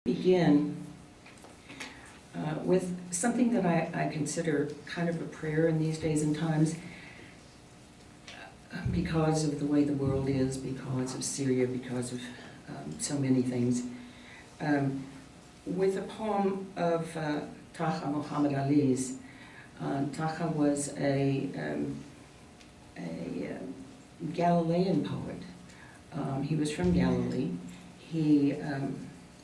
Begin with something that I consider kind of a prayer in these days and times because of the way the world is, because of Syria, because of so many things. With a poem of Taha Muhammad Ali's. Taha was a Galilean poet. He was from Galilee. He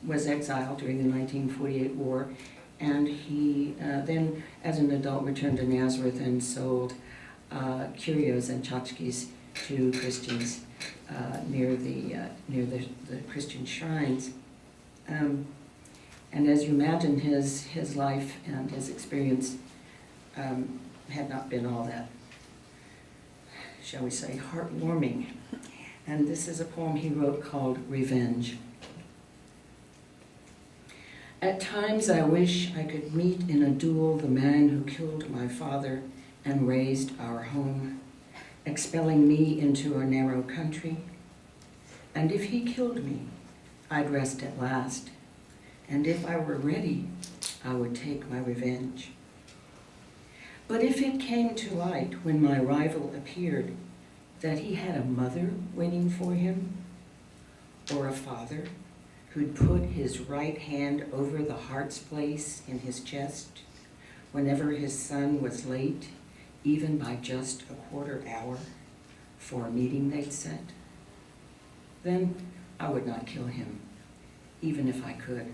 was exiled during the 1948 war, and he then, as an adult, returned to Nazareth and sold curios and tchotchkes to Christians near the Christian shrines. And as you imagine, his life and his experience had not been all that, shall we say, heartwarming. And this is a poem he wrote called Revenge. At times I wish I could meet in a duel the man who killed my father and raised our home, expelling me into a narrow country. And if he killed me, I'd rest at last. And if I were ready, I would take my revenge. But if it came to light when my rival appeared that he had a mother waiting for him, or a father who'd put his right hand over the heart's place in his chest whenever his son was late, even by just a quarter hour, for a meeting they'd set, then I would not kill him, even if I could.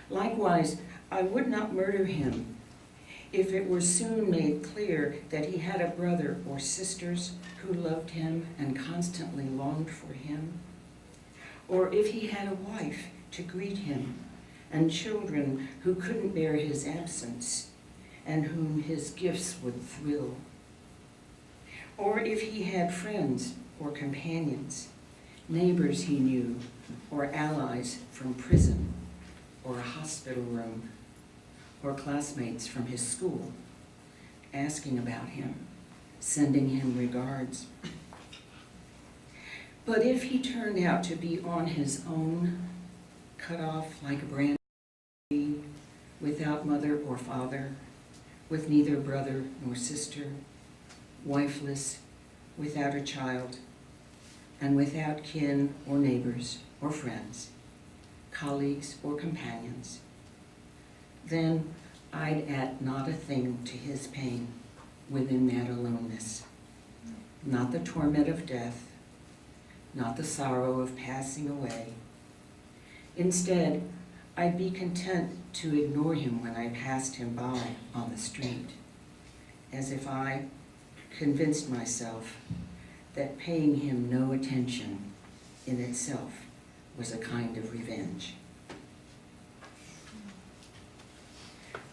Likewise, I would not murder him if it were soon made clear that he had a brother or sisters who loved him and constantly longed for him, or if he had a wife to greet him and children who couldn't bear his absence and whom his gifts would thrill, or if he had friends or companions, neighbors he knew, or allies from prison or a hospital room, or classmates from his school asking about him, sending him regards. But if he turned out to be on his own, cut off like a branch tree, without mother or father, with neither brother nor sister, wifeless, without a child, and without kin or neighbors or friends, colleagues or companions, then I'd add not a thing to his pain within that aloneness, not the torment of death, not the sorrow of passing away. Instead, I'd be content to ignore him when I passed him by on the street, as if I convinced myself that paying him no attention in itself was a kind of revenge.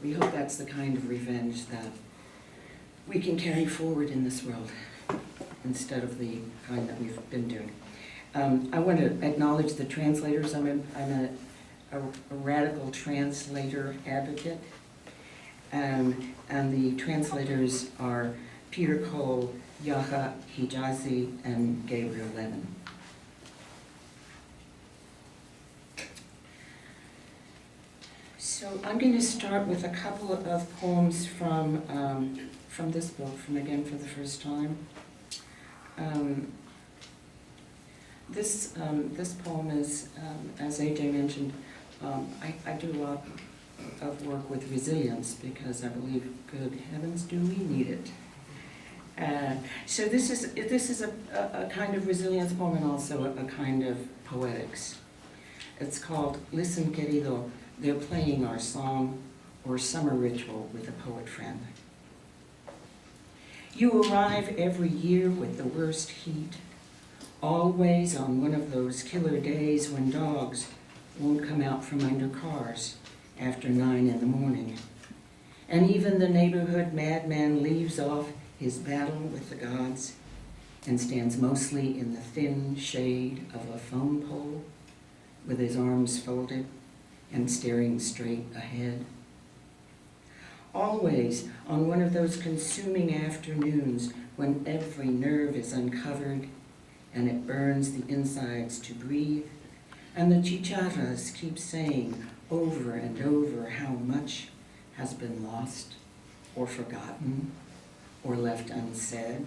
We hope that's the kind of revenge that we can carry forward in this world instead of the kind that we've been doing. I want to acknowledge the translators. I'm a radical translator advocate, and the translators are Peter Cole, Yaha Hijazi, and Gabriel Levin. So I'm going to start with a couple of poems from this book, from Again for the First Time. This poem is, as AJ mentioned, I do a lot of work with resilience because I believe, good heavens, do we need it? So this is a kind of resilience poem and also a kind of poetics. It's called Listen Querido, They're Playing Our Song, or Summer Ritual with a Poet Friend. You arrive every year with the worst heat, always on one of those killer days when dogs won't come out from under cars after 9 in the morning. And even the neighborhood madman leaves off his battle with the gods and stands mostly in the thin shade of a phone pole with his arms folded and staring straight ahead. Always on one of those consuming afternoons when every nerve is uncovered and it burns the insides to breathe And the chicharras keep saying over and over how much has been lost or forgotten or left unsaid.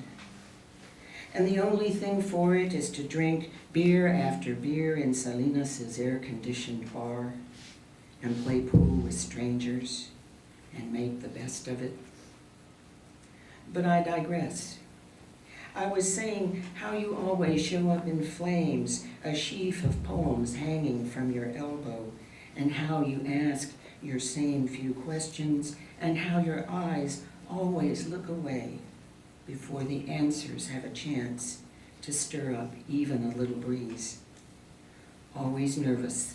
And the only thing for it is to drink beer after beer in Salinas' air-conditioned bar and play pool with strangers and make the best of it. But I digress. I was saying how you always show up in flames, a sheaf of poems hanging from your elbow, and how you ask your same few questions, and how your eyes always look away before the answers have a chance to stir up even a little breeze. Always nervous,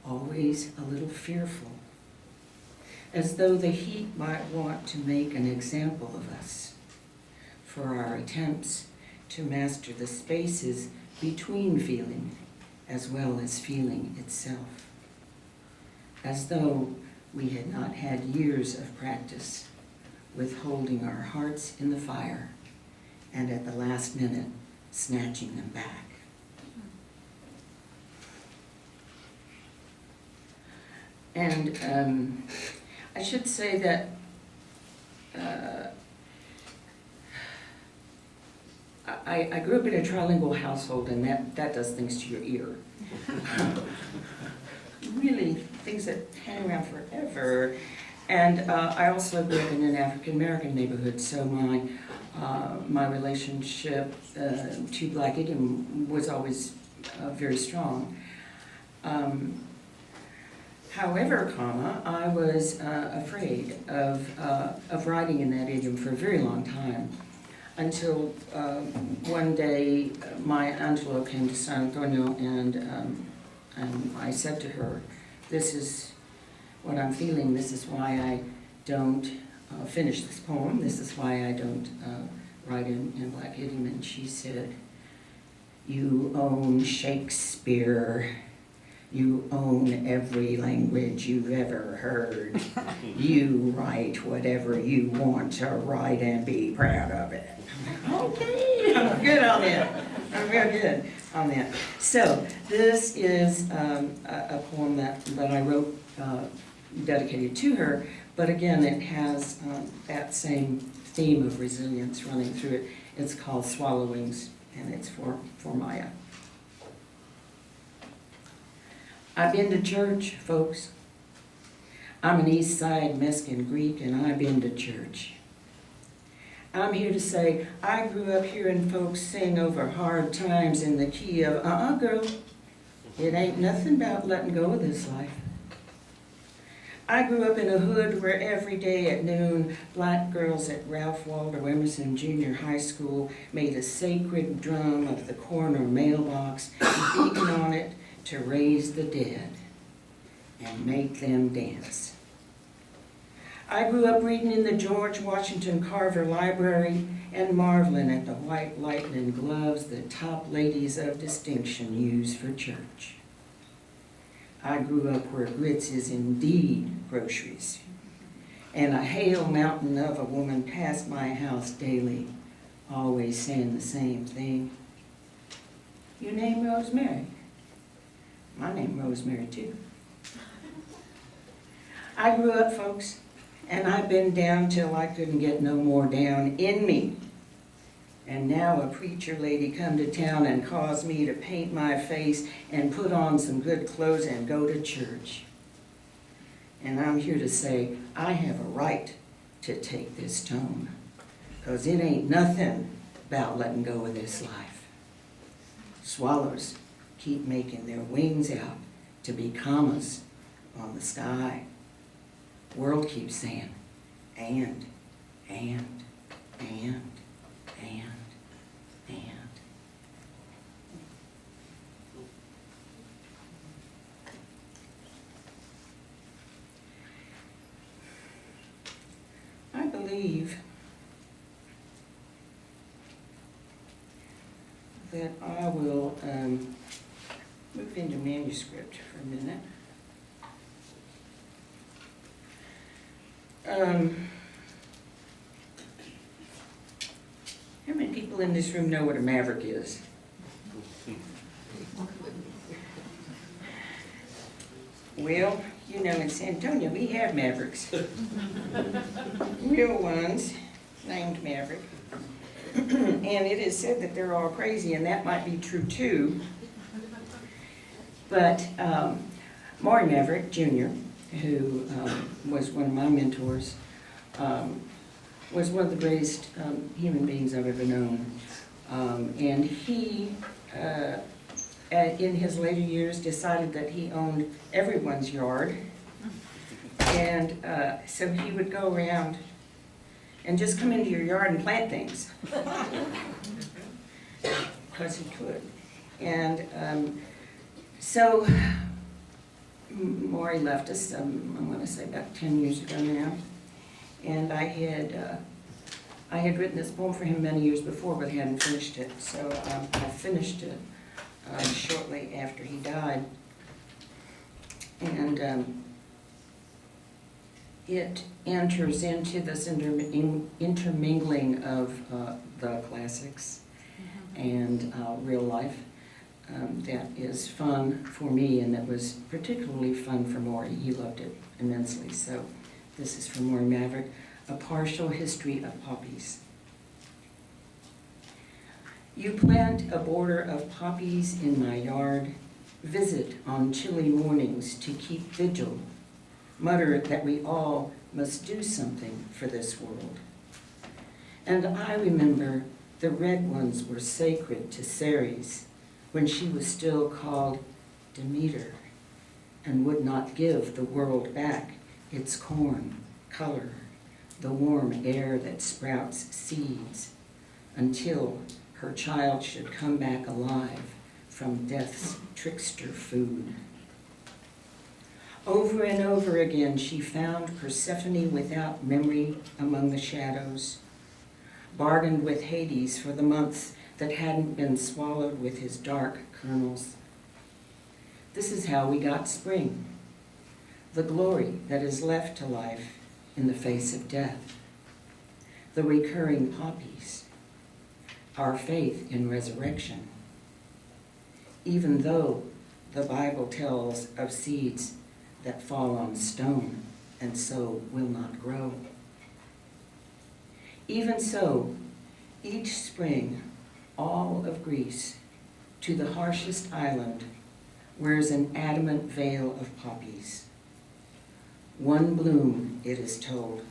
always a little fearful, as though the heat might want to make an example of us for our attempts to master the spaces between feeling as well as feeling itself, as though we had not had years of practice with holding our hearts in the fire and at the last minute snatching them back. And I should say that I grew up in a trilingual household, and that does things to your ear. Really, things that hang around forever. And I also grew up in an African-American neighborhood, so my relationship to Black idiom was always very strong. However, I was afraid of writing in that idiom for a very long time, until one day my Angelo came to San Antonio, and I said to her, "This is what I'm feeling. This is why I don't finish this poem. This is why I don't write in Black idiom." And she said, "You own Shakespeare. You own every language you've ever heard. You write whatever you want to write and be proud of it." Okay, I'm good on that. I'm real good on that. So this is a poem that I wrote dedicated to her, but again, it has that same theme of resilience running through it. It's called Swallowings, and it's for Maya. I've been to church, folks. I'm an East Side Mexican Greek, and I've been to church. I'm here to say I grew up hearing folks sing over hard times in the key of, girl, it ain't nothing about letting go of this life. I grew up in a hood where every day at noon, Black girls at Ralph Waldo Emerson Junior High School made a sacred drum of the corner mailbox, beating on it to raise the dead and make them dance. I grew up reading in the George Washington Carver Library and marveling at the white lightning gloves the top ladies of distinction use for church. I grew up where grits is indeed groceries, and a hail mountain of a woman passed my house daily, always saying the same thing. "You name Rosemary?" "My name Rosemary too." I grew up, folks, and I've been down till I couldn't get no more down in me. And now a preacher lady come to town and caused me to paint my face and put on some good clothes and go to church. And I'm here to say I have a right to take this tone, 'cause it ain't nothing about letting go of this life. Swallows keep making their wings out to be commas on the sky. World keeps saying, and. I believe that I will move into manuscript for a minute. How many people in this room know what a maverick is? Well, you know, in San Antonio, we have mavericks. Real ones, named Maverick. And it is said that they're all crazy, and that might be true too. But Maury Maverick, Jr., who was one of my mentors, was one of the greatest human beings I've ever known. And he, in his later years, decided that he owned everyone's yard. And so he would go around and just come into your yard and plant things. Because he could. And so Maury left us, I want to say about 10 years ago now. And I had written this poem for him many years before, but hadn't finished it. So I finished it shortly after he died. And it enters into this intermingling of the classics and real life that is fun for me, and that was particularly fun for Maury. He loved it immensely. So this is from Maury Maverick, A Partial History of Poppies. You plant a border of poppies in my yard, visit on chilly mornings to keep vigil, mutter that we all must do something for this world. And I remember the red ones were sacred to Ceres when she was still called Demeter and would not give the world back its corn, color, the warm air that sprouts seeds, until her child should come back alive from death's trickster food. Over and over again she found Persephone without memory among the shadows, bargained with Hades for the months that hadn't been swallowed with his dark kernels. This is how we got spring, the glory that is left to life in the face of death, the recurring poppies, our faith in resurrection. Even though the Bible tells of seeds that fall on stone and so will not grow. Even so, each spring, all of Greece, to the harshest island, wears an adamant veil of poppies. One bloom, it is told,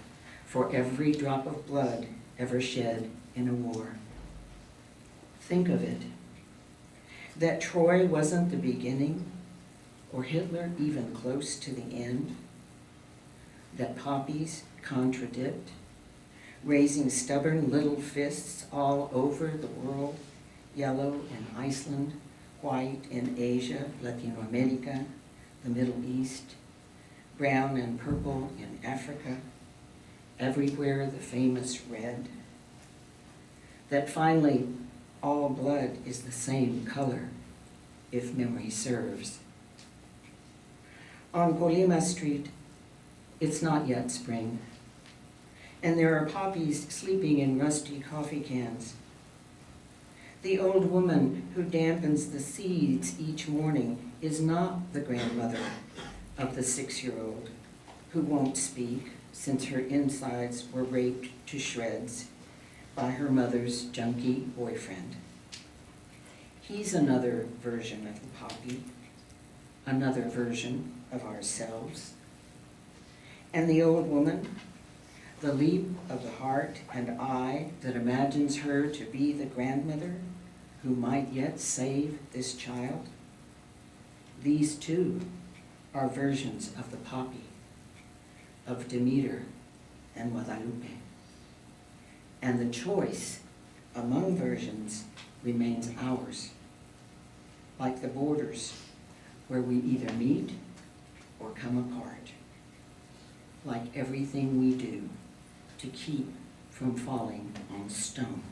for every drop of blood ever shed in a war. Think of it, that Troy wasn't the beginning, or Hitler even close to the end, that poppies contradict, raising stubborn little fists all over the world, yellow in Iceland, white in Asia, Latin America, the Middle East, brown and purple in Africa, everywhere the famous red, that finally all blood is the same color, if memory serves. On Colima Street, it's not yet spring, and there are poppies sleeping in rusty coffee cans. The old woman who dampens the seeds each morning is not the grandmother of the 6-year-old who won't speak since her insides were raped to shreds by her mother's junkie boyfriend. He's another version of the poppy, another version of ourselves. And the old woman, the leap of the heart and eye that imagines her to be the grandmother who might yet save this child, these too are versions of the poppy, of Demeter and Guadalupe. And the choice among versions remains ours, like the borders where we either meet or come apart, like everything we do to keep from falling on stone.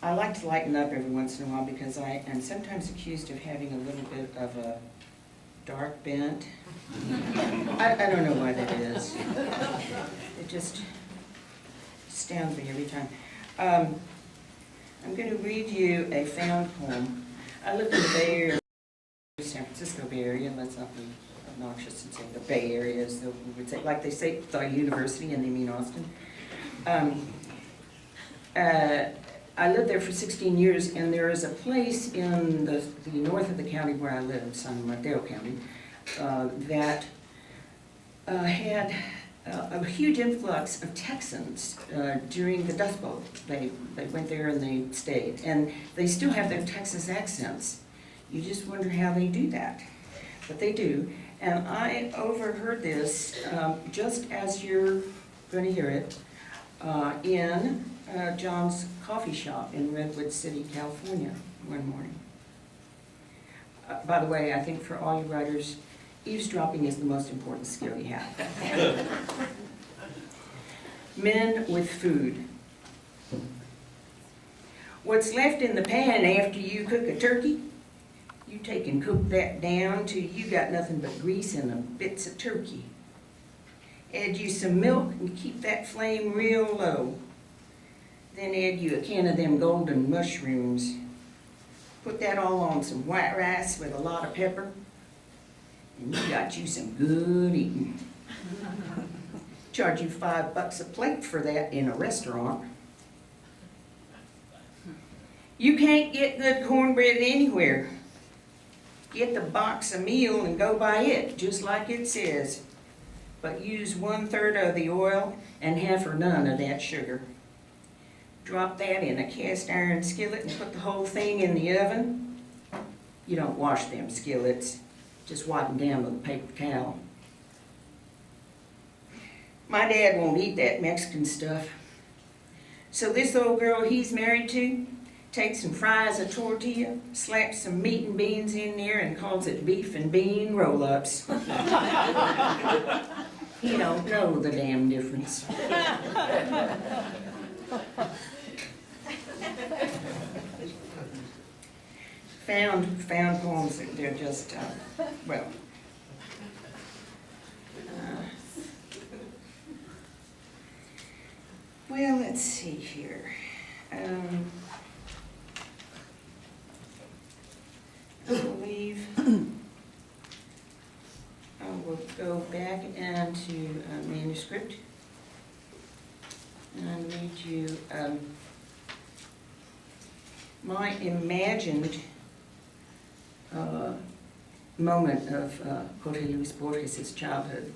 I like to lighten up every once in a while because I am sometimes accused of having a little bit of a dark bent. I don't know why that is. It just astounds me every time. I'm going to read you a found poem. I live in the Bay Area, San Francisco Bay Area. Let's not be obnoxious and say the Bay Area, as though we would say, like they say, the university, and they mean Austin. I lived there for 16 years, and there is a place in the north of the county where I live, San Mateo County, that had a huge influx of Texans during the Dust Bowl. They went there and they stayed, and they still have their Texas accents. You just wonder how they do that, but they do. And I overheard this just as you're going to hear it in John's coffee shop in Redwood City, California, one morning. By the way, I think for all you writers, eavesdropping is the most important skill you have. Men with food. What's left in the pan after you cook a turkey? You take and cook that down till you got nothing but grease and the bits of turkey. Add you some milk and keep that flame real low. Then add you a can of them golden mushrooms. Put that all on some white rice with a lot of pepper, and you got you some good eating. Charge you $5 a plate for that in a restaurant. You can't get good cornbread anywhere. Get the box of meal and go by it, just like it says. But use 1/3 of the oil and half or none of that sugar. Drop that in a cast iron skillet and put the whole thing in the oven. You don't wash them skillets, just wipe them down with a paper towel. My dad won't eat that Mexican stuff. So this old girl he's married to takes and fries a tortilla, slaps some meat and beans in there, and calls it beef and bean roll-ups. He don't know the damn difference. Found poems, they're just, well. Well, let's see here. I believe I will go back into a manuscript and read you my imagined moment of Jorge Luis Borges' childhood.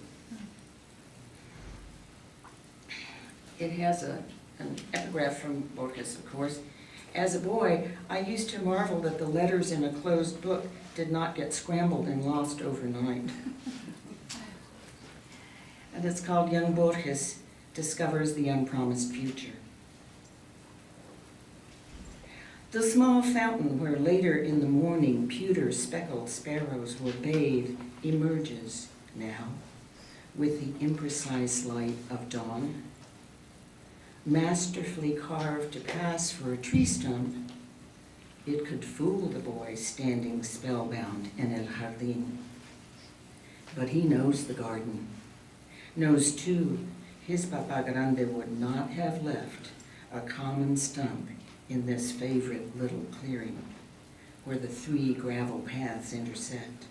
It has an epigraph from Borges, of course. As a boy, I used to marvel that the letters in a closed book did not get scrambled and lost overnight. And it's called Young Borges Discovers the Unpromised Future. The small fountain where later in the morning pewter speckled sparrows will bathe emerges now with the imprecise light of dawn. Masterfully carved to pass for a tree stump, it could fool the boy standing spellbound in El Jardín. But he knows the garden, knows too his Papa Grande would not have left a common stump in this favorite little clearing where the 3 gravel paths intersect.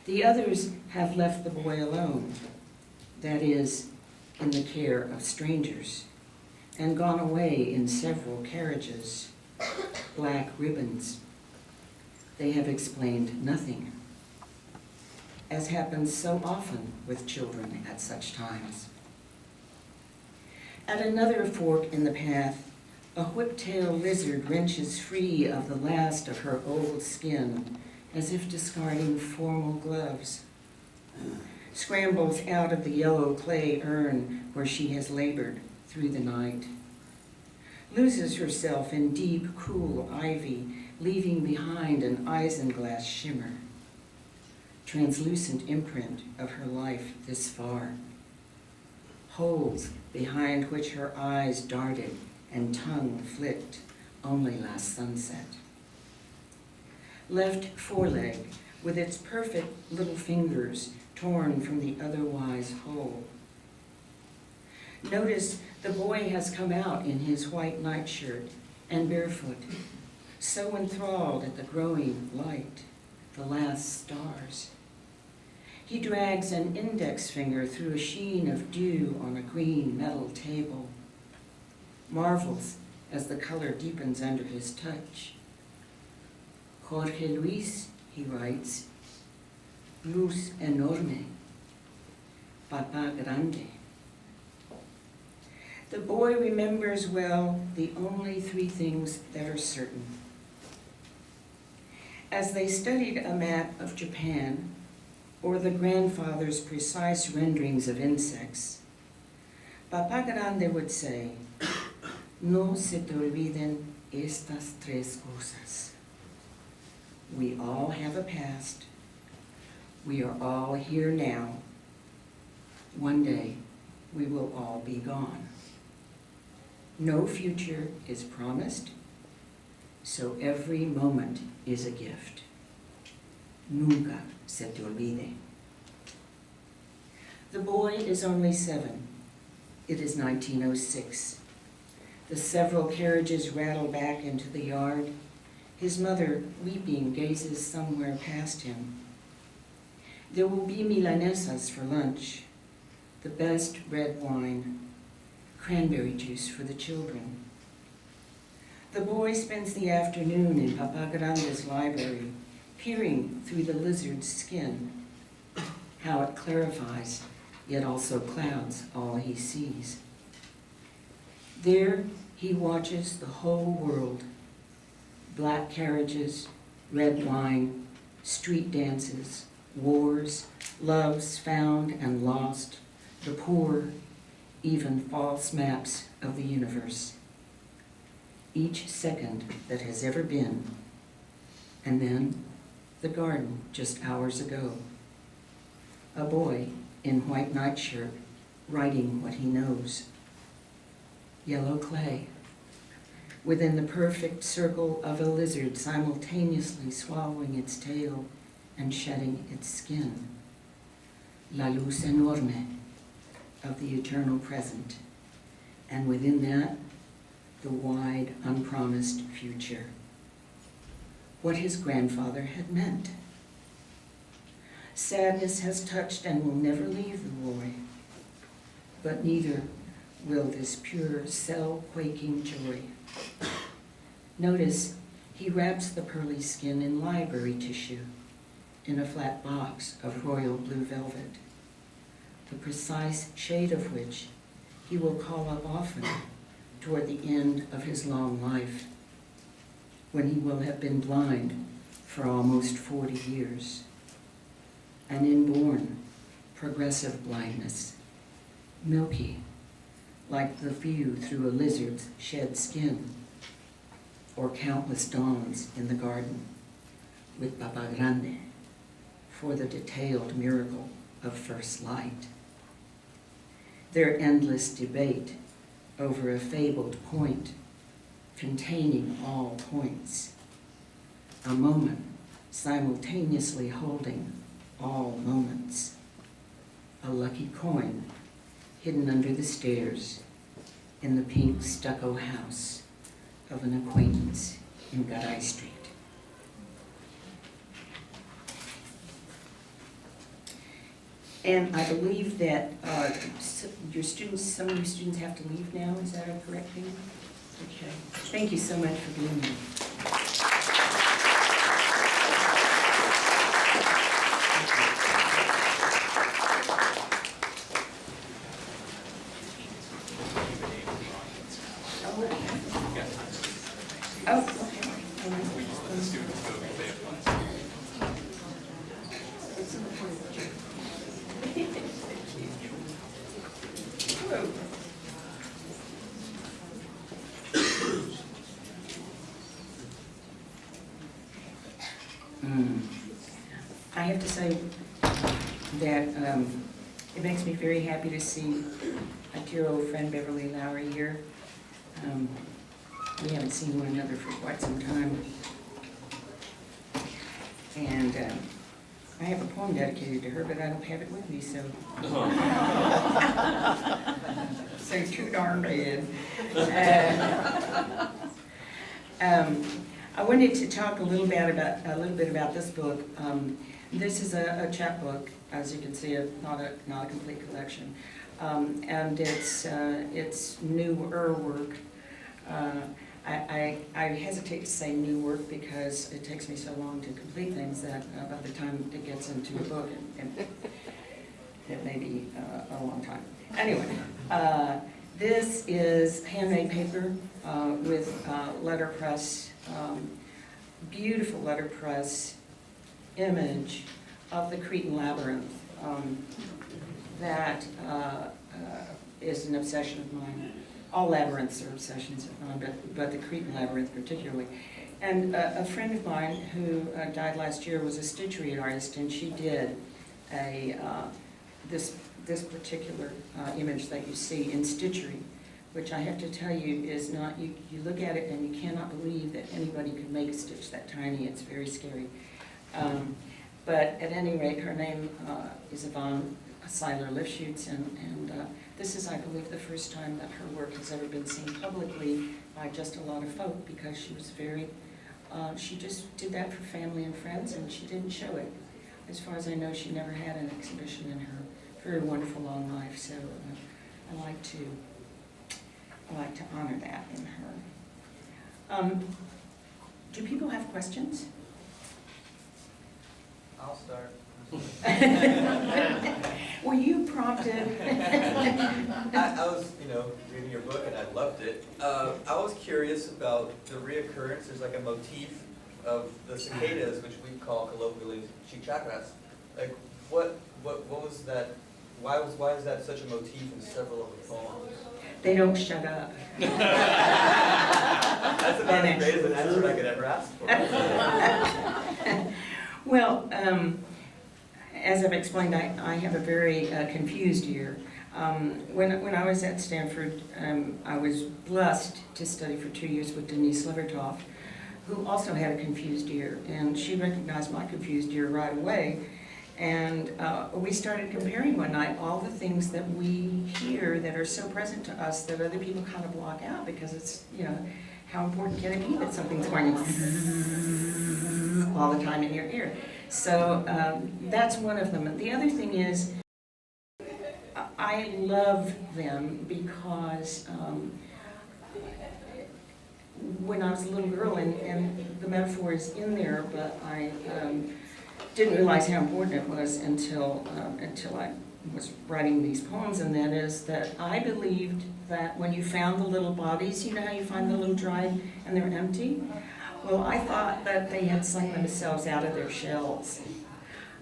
The others have left the boy alone, that is, in the care of strangers, and gone away in several carriages, black ribbons. They have explained nothing, as happens so often with children at such times. At another fork in the path, a whip-tailed lizard wrenches free of the last of her old skin, as if discarding formal gloves. Scrambles out of the yellow clay urn where she has labored through the night. Loses herself in deep, cool ivy, leaving behind an isinglass shimmer. Translucent imprint of her life this far. Holes behind which her eyes darted and tongue flicked only last sunset. Left foreleg with its perfect little fingers torn from the otherwise whole. Notice the boy has come out in his white nightshirt and barefoot, so enthralled at the growing light, the last stars. He drags an index finger through a sheen of dew on a green metal table, marvels as the color deepens under his touch. Jorge Luis, he writes, luz enorme, papa grande. The boy remembers well the only three things that are certain. As they studied a map of Japan, or the grandfather's precise renderings of insects, Papa Grande would say, no se te olviden estas tres cosas. We all have a past. We are all here now. One day, we will all be gone. No future is promised, so every moment is a gift. Nunca se te olvide. The boy is only 7. It is 1906. The several carriages rattle back into the yard. His mother, weeping, gazes somewhere past him. There will be milanesas for lunch, the best red wine, cranberry juice for the children. The boy spends the afternoon in Papa Grande's library, peering through the lizard's skin, how it clarifies, yet also clouds all he sees. There he watches the whole world, black carriages, red wine, street dances, wars, loves found and lost, the poor, even false maps of the universe. Each second that has ever been, and then the garden just hours ago. A boy in white nightshirt writing what he knows. Yellow clay, within the perfect circle of a lizard simultaneously swallowing its tail and shedding its skin. La luz enorme of the eternal present, and within that, the wide, unpromised future. What his grandfather had meant. Sadness has touched and will never leave the boy, but neither will this pure, cell-quaking joy. Notice he wraps the pearly skin in library tissue, in a flat box of royal blue velvet, the precise shade of which he will call up often toward the end of his long life, when he will have been blind for almost 40 years. An inborn, progressive blindness, milky, like the view through a lizard's shed skin, or countless dawns in the garden with Papa Grande for the detailed miracle of first light. Their endless debate over a fabled point containing all points, a moment simultaneously holding all moments, a lucky coin hidden under the stairs in the pink stucco house of an acquaintance in Garay Street. And I believe that your students, some of your students have to leave now, is that a correct thing? Okay, thank you so much for being here. I have to say that it makes me very happy to see a dear old friend, Beverly Lowry, here. We haven't seen one another for quite some time. And I have a poem dedicated to her, but I don't have it with me, so. So too darn bad. I wanted to talk a little bit about this book. This is a chapbook, as you can see, not a complete collection, and it's newer work. I hesitate to say new work because it takes me so long to complete things that by the time it gets into a book, it may be a long time. Anyway, this is handmade paper with letterpress, beautiful letterpress image of the Cretan Labyrinth. That is an obsession of mine. All labyrinths are obsessions of mine, but the Cretan Labyrinth particularly. And a friend of mine who died last year was a stitchery artist, and she did this particular image that you see in stitchery, which I have to tell you is not, you look at it and you cannot believe that anybody could make a stitch that tiny. It's very scary. But at any rate, her name is Yvonne Seiler-Lifshutz, and this is, I believe, the first time that her work has ever been seen publicly by just a lot of folk, because she was very, she just did that for family and friends, and she didn't show it. As far as I know, she never had an exhibition in her very wonderful long life, so I like to honor that in her. Do people have questions? I'll start. Were you prompted? I was, reading your book and I loved it. I was curious about the reoccurrence. There's like a motif of the cicadas, which we call colloquially chicharras. Like, what was that? Why is that such a motif in several of the poems? They don't shut up. That's about as great as an answer I could ever ask for. Well, as I've explained, I have a very confused ear. When I was at Stanford, I was blessed to study for 2 years with Denise Levertov, who also had a confused ear, and she recognized my confused ear right away. And we started comparing one night all the things that we hear that are so present to us that other people kind of block out, because it's, how important can it be that something's going all the time in your ear? So that's one of them. The other thing is, I love them because when I was a little girl, and the metaphor is in there, but I didn't realize how important it was until I was writing these poems, and that is that I believed that when you found the little bodies, you know how you find the little dried and they're empty? Well, I thought that they had sunk themselves out of their shells.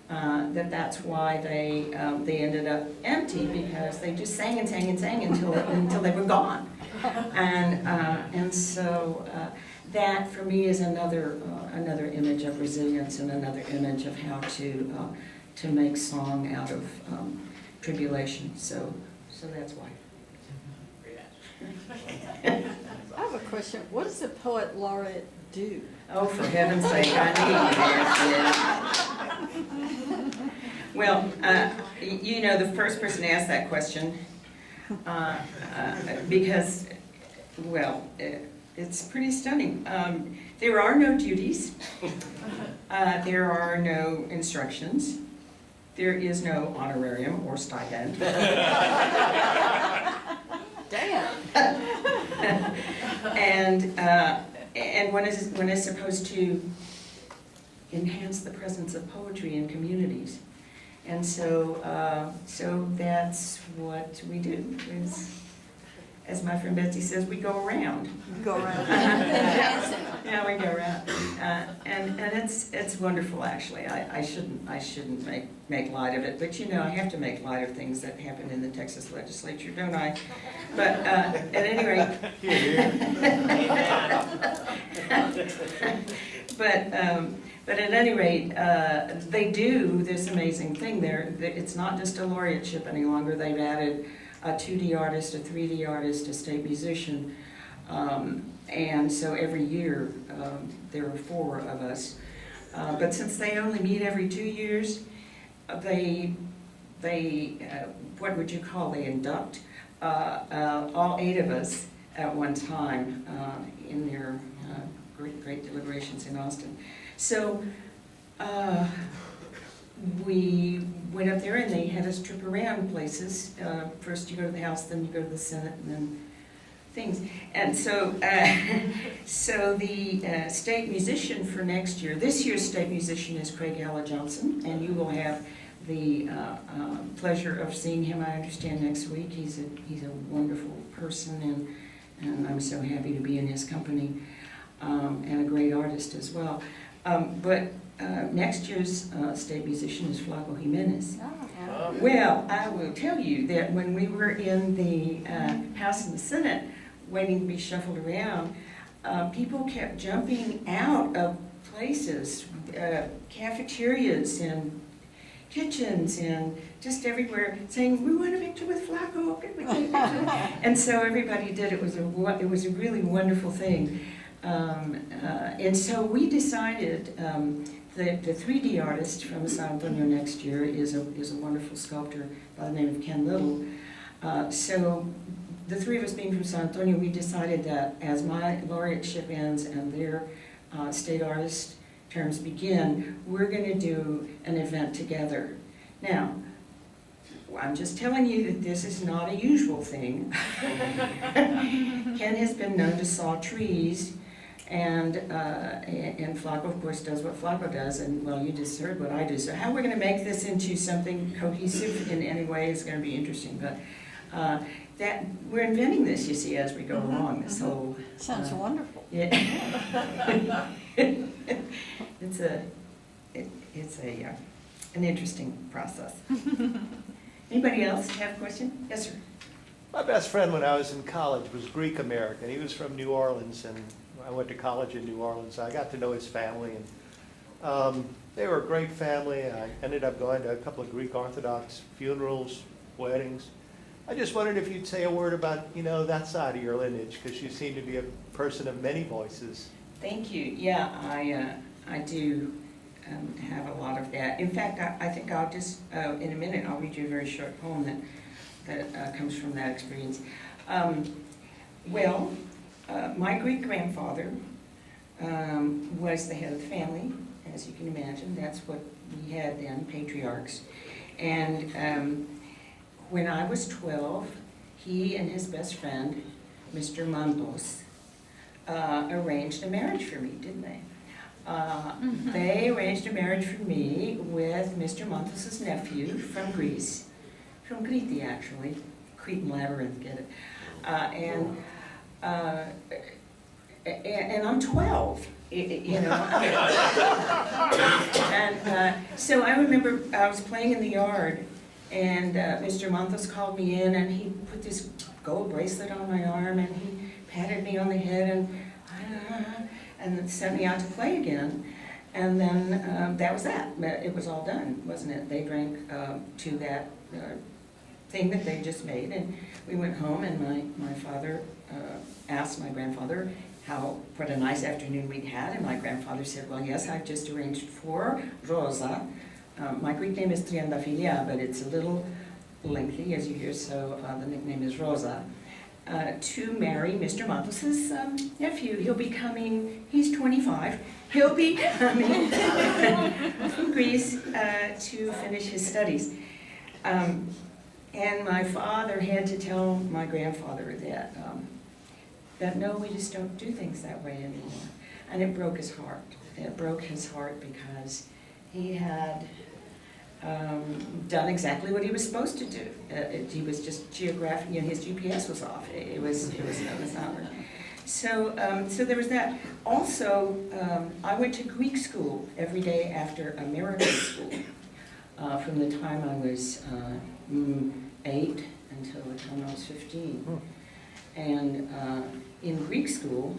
That's why they ended up empty, because they just sang and sang and sang until they were gone. And so that for me is another image of resilience, and another image of how to make song out of tribulation. So that's why. I have a question. What does the poet laureate do? Oh, for heaven's sake, I need to ask it. Well, the first person to ask that question, because, well, it's pretty stunning. There are no duties. There are no instructions. There is no honorarium or stipend. Damn. And one is supposed to enhance the presence of poetry in communities, and so that's what we do. As my friend Betsy says, we go around. Go around. Yeah, we go around, and it's wonderful. Actually, I shouldn't make light of it, but I have to make light of things that happen in the Texas legislature, don't I? But at any rate, but at any rate, they do this amazing thing. It's not just a laureateship any longer. They've added a 2D artist, a 3D artist, a state musician, and so every year there are 4 of us. But since they only meet every 2 years, they what would you call, they induct all 8 of us at one time in their great deliberations in Austin. So we went up there and they had us trip around places. First you go to the House, then you go to the Senate, and then things. And so, so the state musician for next year, this year's state musician is Craig Johnson, and you will have the pleasure of seeing him, I understand, next week. He's a wonderful person, and I'm so happy to be in his company, and a great artist as well. But next year's state musician is Flaco Jimenez. Oh, Well, I will tell you that when we were in the House and the Senate waiting to be shuffled around, people kept jumping out of places, cafeterias and kitchens and just everywhere, saying, "We want a picture with Flaco." And so everybody did. It was a really wonderful thing. And so we decided the 3D artist from San Antonio next year is a wonderful sculptor by the name of Ken Little. So the 3 of us being from San Antonio, we decided that as my laureateship ends and their state artist terms begin, we're going to do an event together. Now, I'm just telling you that this is not a usual thing. Ken has been known to saw trees, and Flaco, of course, does what Flaco does, and, well, you just heard what I do. So how we're going to make this into something cohesive in any way is going to be interesting. But that we're inventing this, you see, as we go along. This whole sounds wonderful. Yeah. It's an interesting process. Anybody else have a question? Yes, sir. My best friend when I was in college was Greek American. He was from New Orleans, and I went to college in New Orleans. I got to know his family, and they were a great family. I ended up going to a couple of Greek Orthodox funerals, weddings. I just wondered if you'd say a word about, that side of your lineage, because you seem to be a person of many voices. Thank you. Yeah, I do have a lot of that. In fact, I think I'll just, in a minute, I'll read you a very short poem that comes from that experience. Well, my Greek grandfather was the head of the family, as you can imagine. That's what we had then, patriarchs. And when I was 12, he and his best friend, Mr. Mandos, arranged a marriage for me, didn't they? They arranged a marriage for me with Mr. Mantos' nephew from Greece, from Crete actually, Cretan Labyrinth, get it? And I'm 12, And so I remember I was playing in the yard, and Mr. Mantos called me in, and he put this gold bracelet on my arm, and he patted me on the head, and sent me out to play again. And then that was that. It was all done, wasn't it? They drank to that thing that they just made, and we went home, and my father asked my grandfather what a nice afternoon we'd had, and my grandfather said, "Well, yes, I've just arranged for Rosa." My Greek name is Triandafilia, but it's a little lengthy, as you hear, so the nickname is Rosa, to marry Mr. Mantos' nephew. He'll be coming, he's 25, he'll be coming from Greece to finish his studies. And my father had to tell my grandfather that no, we just don't do things that way anymore. And it broke his heart. It broke his heart because he had done exactly what he was supposed to do. He was just geographic, his GPS was off. It was not right. So there was that. Also, I went to Greek school every day after American school from the time I was 8 until the time I was 15. And in Greek school,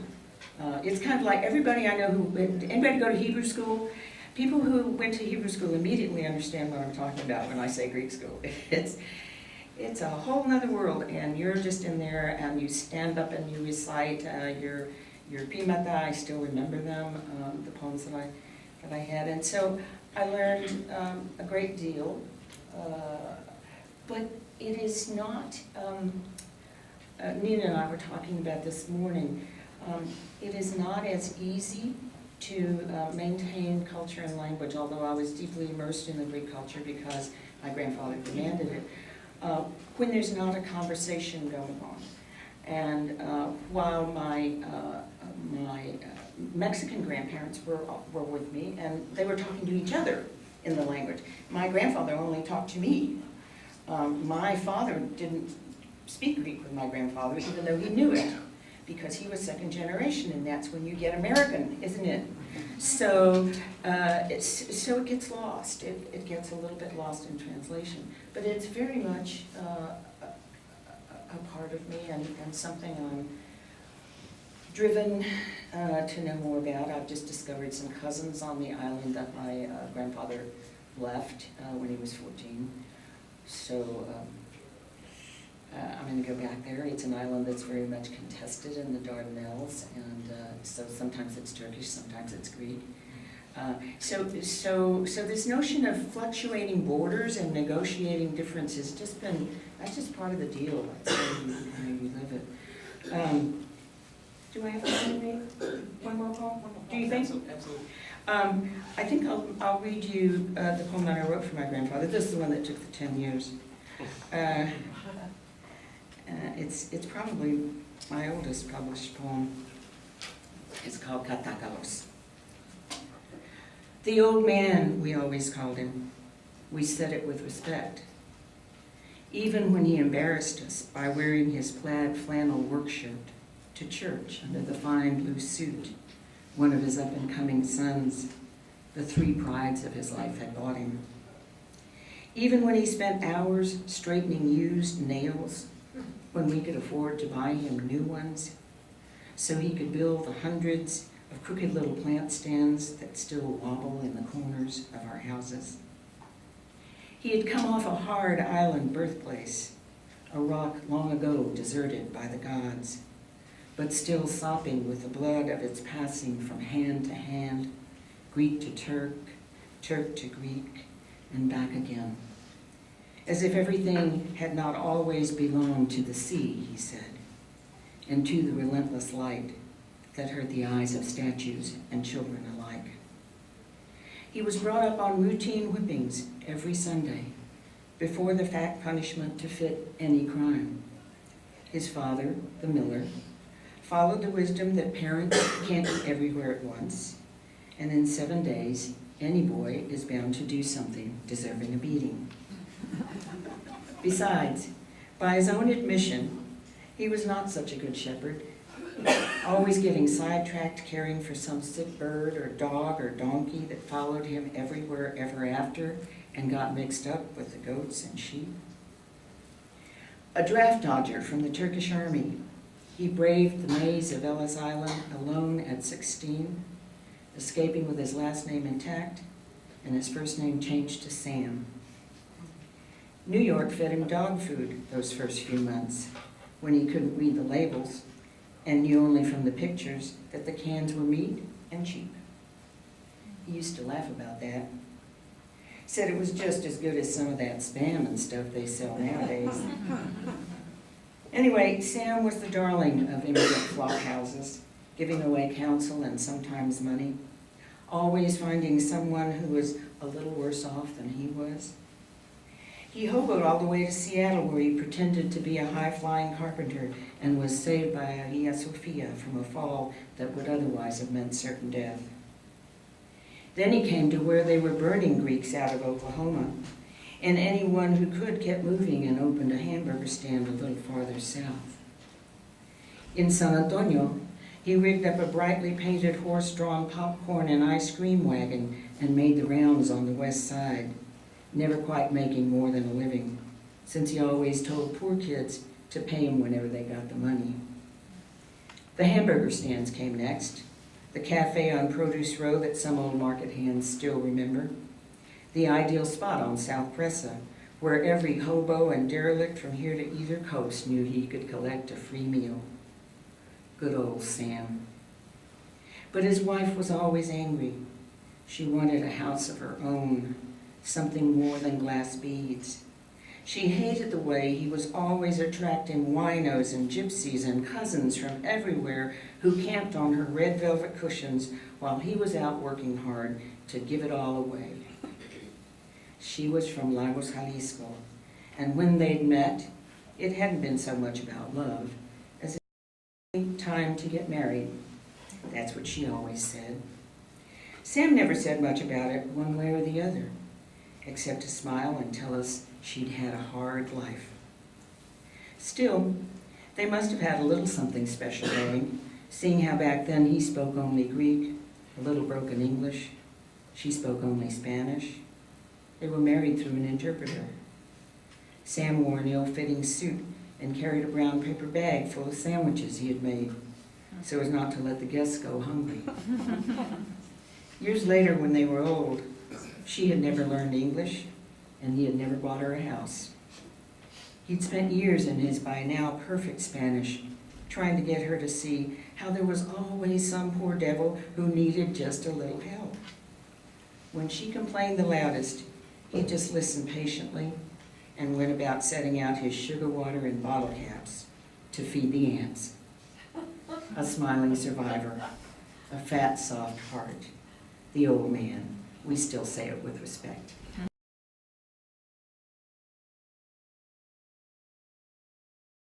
it's kind of like everybody I know anybody go to Hebrew school? People who went to Hebrew school immediately understand what I'm talking about when I say Greek school. It's a whole other world, and you're just in there, and you stand up and you recite your pimata. I still remember them, the poems that that I had. And so I learned a great deal, but it is not, Nina and I were talking about this morning, it is not as easy to maintain culture and language, although I was deeply immersed in the Greek culture because my grandfather demanded it, when there's not a conversation going on. And while my Mexican grandparents were with me, and they were talking to each other in the language. My grandfather only talked to me. My father didn't speak Greek with my grandfather, even though he knew it, because he was second generation, and that's when you get American, isn't it? So, so it gets lost. It gets a little bit lost in translation. But it's very much a part of me, and something I'm driven to know more about. I've just discovered some cousins on the island that my grandfather left when he was 14. So I'm going to go back there. It's an island that's very much contested in the Dardanelles, and so sometimes it's Turkish, sometimes it's Greek. So this notion of fluctuating borders and negotiating differences that's just part of the deal. That's how you live it. Do I have time to read one more poem? Do you think? Absolutely. I think I'll read you the poem that I wrote for my grandfather. This is the one that took the 10 years. It's probably my oldest published poem. It's called Catacalos. The old man, we always called him. We said it with respect. Even when he embarrassed us by wearing his plaid flannel work shirt to church under the fine blue suit one of his up-and-coming sons, the three prides of his life, had bought him. Even when he spent hours straightening used nails when we could afford to buy him new ones, so he could build the hundreds of crooked little plant stands that still wobble in the corners of our houses. He had come off a hard island birthplace, a rock long ago deserted by the gods, but still sopping with the blood of its passing from hand to hand, Greek to Turk, Turk to Greek, and back again. As if everything had not always belonged to the sea, he said, and to the relentless light that hurt the eyes of statues and children alike. He was brought up on routine whippings every Sunday, before the fat punishment to fit any crime. His father, the miller, followed the wisdom that parents can't be everywhere at once, and in 7 days, any boy is bound to do something deserving a beating. Besides, by his own admission, he was not such a good shepherd, always getting sidetracked caring for some sick bird or dog or donkey that followed him everywhere ever after and got mixed up with the goats and sheep. A draft dodger from the Turkish army, he braved the maze of Ellis Island alone at 16, escaping with his last name intact and his first name changed to Sam. New York fed him dog food those first few months when he couldn't read the labels and knew only from the pictures that the cans were meat and cheap. He used to laugh about that. Said it was just as good as some of that Spam and stuff they sell nowadays. Anyway, Sam was the darling of immigrant flock houses, giving away counsel and sometimes money, always finding someone who was a little worse off than he was. He hoboed all the way to Seattle, where he pretended to be a high-flying carpenter and was saved by Hagia Sophia from a fall that would otherwise have meant certain death. Then he came to where they were burning Greeks out of Oklahoma, and anyone who could kept moving and opened a hamburger stand a little farther south. In San Antonio, he rigged up a brightly painted horse-drawn popcorn and ice cream wagon and made the rounds on the west side, never quite making more than a living, since he always told poor kids to pay him whenever they got the money. The hamburger stands came next, the cafe on Produce Row that some old market hands still remember, the ideal spot on South Presa, where every hobo and derelict from here to either coast knew he could collect a free meal. Good old Sam. But his wife was always angry. She wanted a house of her own, something more than glass beads. She hated the way he was always attracting winos and gypsies and cousins from everywhere who camped on her red velvet cushions while he was out working hard to give it all away. She was from Lagos, Jalisco, and when they'd met, it hadn't been so much about love as time to get married. That's what she always said. Sam never said much about it one way or the other, except to smile and tell us she'd had a hard life. Still, they must have had a little something special going, seeing how back then he spoke only Greek, a little broken English. She spoke only Spanish. They were married through an interpreter. Sam wore an ill-fitting suit and carried a brown paper bag full of sandwiches he had made, so as not to let the guests go hungry. Years later, when they were old, she had never learned English, and he had never bought her a house. He'd spent years in his by now perfect Spanish, trying to get her to see how there was always some poor devil who needed just a little help. When she complained the loudest, he'd just listen patiently and went about setting out his sugar water in bottle caps to feed the ants. A smiling survivor, a fat, soft heart. The old man. We still say it with respect.